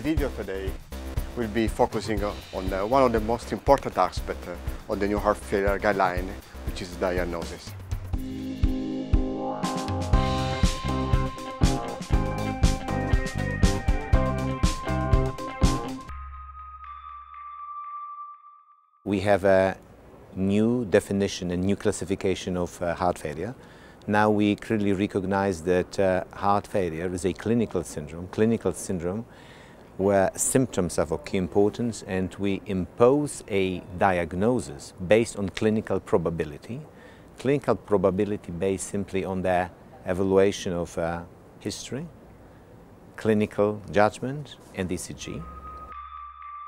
The video today will be focusing on one of the most important aspects of the new heart failure guideline, which is diagnosis. We have a new definition, a new classification of heart failure. Now we clearly recognize that heart failure is a clinical syndrome where symptoms are of key importance, and we impose a diagnosis based on clinical probability based simply on the evaluation of history, clinical judgment, and ECG.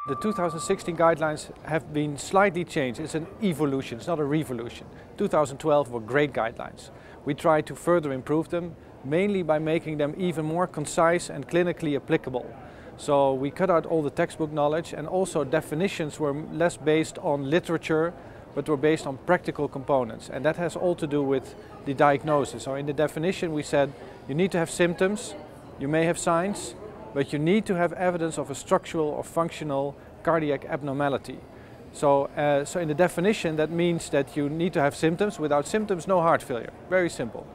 The 2016 guidelines have been slightly changed. It's an evolution, it's not a revolution. 2012 were great guidelines. We tried to further improve them, mainly by making them even more concise and clinically applicable. So we cut out all the textbook knowledge, and also definitions were less based on literature, but were based on practical components. And that has all to do with the diagnosis. So in the definition we said you need to have symptoms, you may have signs, but you need to have evidence of a structural or functional cardiac abnormality. So in the definition, that means that you need to have symptoms. Without symptoms, no heart failure. Very simple.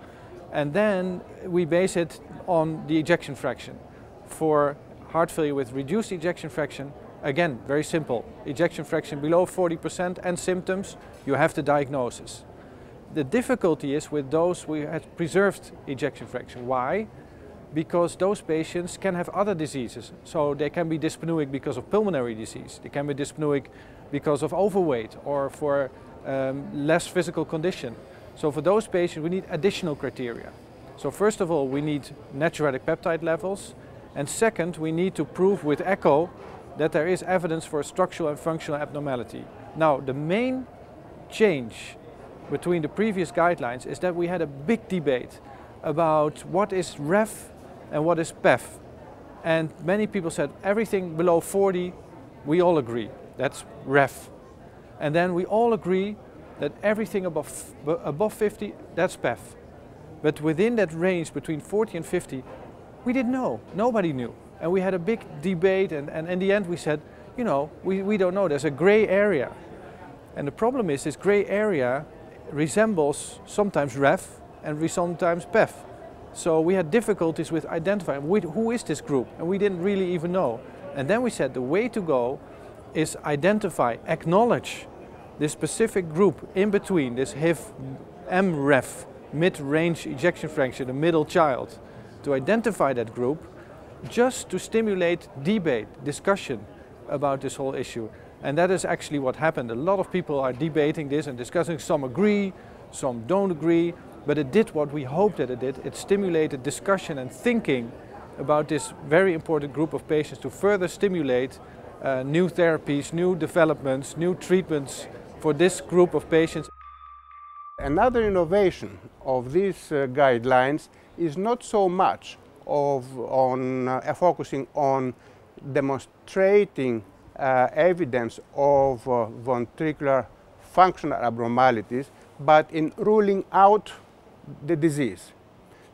And then we base it on the ejection fraction. For heart failure with reduced ejection fraction, again, very simple. Ejection fraction below 40% and symptoms, you have the diagnosis. The difficulty is with those who had preserved ejection fraction. Why? Because those patients can have other diseases. So they can be dyspneic because of pulmonary disease. They can be dyspneic because of overweight or for less physical condition. So for those patients we need additional criteria. So first of all we need natriuretic peptide levels, and second we need to prove with echo that there is evidence for a structural and functional abnormality. Now the main change between the previous guidelines is that we had a big debate about what is REF and what is PEF. And many people said everything below 40, we all agree, that's REF. And then we all agree that everything above 50, that's PEF. But within that range between 40 and 50, we didn't know, nobody knew. And we had a big debate, and in the end we said, you know, we don't know, there's a gray area. And the problem is this gray area resembles sometimes REF and sometimes PEF. So we had difficulties with identifying who is this group, and we didn't really even know. And then we said the way to go is identify, acknowledge this specific group in between, this HIF-MREF, mid-range ejection fraction, the middle child, to identify that group just to stimulate debate, discussion about this whole issue. And that is actually what happened. A lot of people are debating this and discussing, some agree, some don't agree. But it did what we hoped that it did. It stimulated discussion and thinking about this very important group of patients to further stimulate new therapies, new developments, new treatments for this group of patients. Another innovation of these guidelines is not so much focusing on demonstrating evidence of ventricular functional abnormalities, but in ruling out the disease.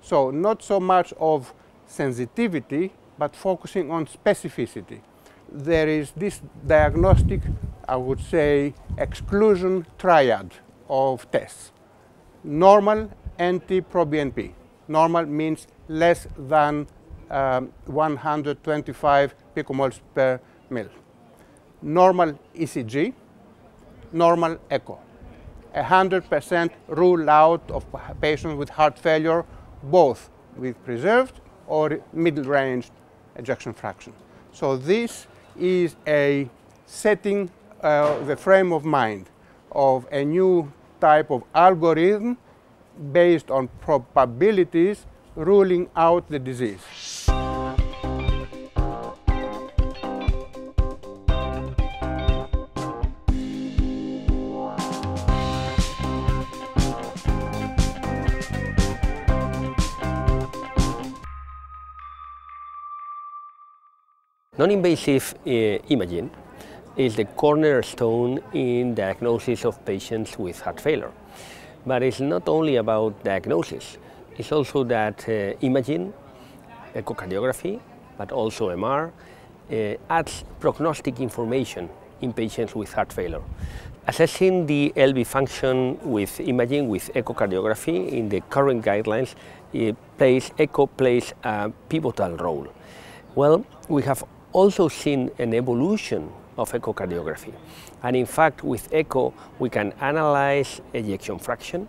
So not so much of sensitivity, but focusing on specificity. There is this diagnostic, I would say, exclusion triad of tests. Normal, NT-proBNP. Normal means less than 125 picomoles per mil. Normal ECG, normal echo. 100% rule out of patients with heart failure, both with preserved or middle-range ejection fraction. So this is a setting the frame of mind of a new type of algorithm based on probabilities ruling out the disease. Non-invasive imaging is the cornerstone in diagnosis of patients with heart failure. But it's not only about diagnosis, it's also that imaging, echocardiography, but also MR, adds prognostic information in patients with heart failure. Assessing the LV function with imaging with echocardiography in the current guidelines, echo plays a pivotal role. Well, we have also seen an evolution of echocardiography. And in fact, with echo, we can analyze ejection fraction,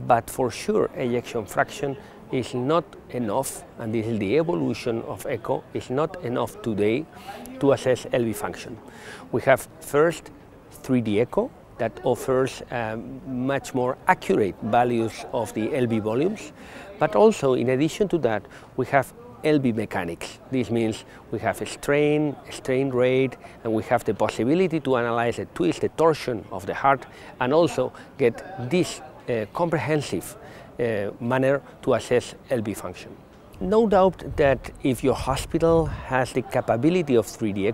but for sure, ejection fraction is not enough, and this is the evolution of echo, is not enough today to assess LV function. We have first 3D echo that offers much more accurate values of the LV volumes, but also in addition to that, we have LV mechanics. This means we have a strain rate, and we have the possibility to analyze the twist, the torsion of the heart, and also get this comprehensive manner to assess LV function. No doubt that if your hospital has the capability of 3D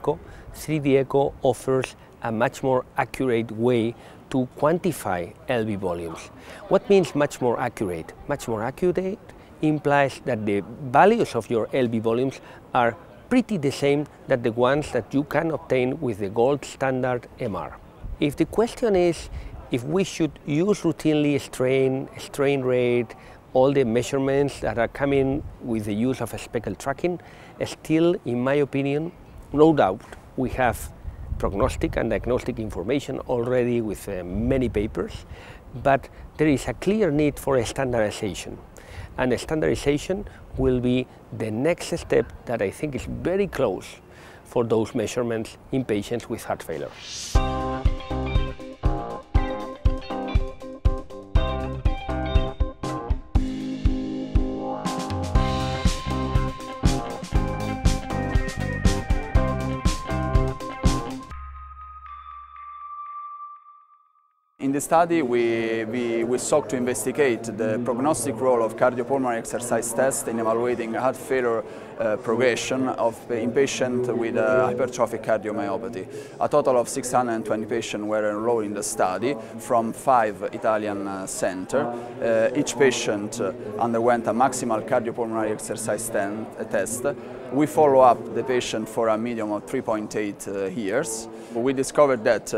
echo offers a much more accurate way to quantify LV volumes. What means much more accurate? Much more accurate implies that the values of your LV volumes are pretty the same as the ones that you can obtain with the gold standard MR. If the question is if we should use routinely strain rate, all the measurements that are coming with the use of a speckle tracking, still, in my opinion, no doubt we have prognostic and diagnostic information already with many papers, but there is a clear need for a standardization. And the standardization will be the next step that I think is very close for those measurements in patients with heart failure. In the study, we sought to investigate the prognostic role of cardiopulmonary exercise test in evaluating heart failure progression in patients with hypertrophic cardiomyopathy. A total of 620 patients were enrolled in the study from 5 Italian centers. Each patient underwent a maximal cardiopulmonary exercise test. We follow up the patient for a median of 3.8 years. We discovered that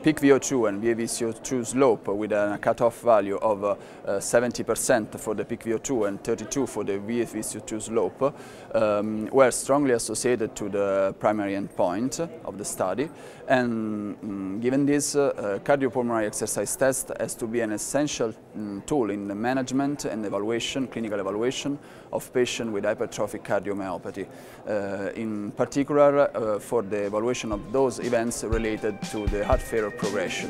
peak VO2 and VO2 slope with a cutoff value of 70% for the peak VO2 and 32% for the VO2 slope were strongly associated to the primary endpoint of the study. And given this, cardiopulmonary exercise test has to be an essential tool in the management and evaluation, clinical evaluation of patients with hypertrophic cardiomyopathy, in particular for the evaluation of those events related to the heart failure progression.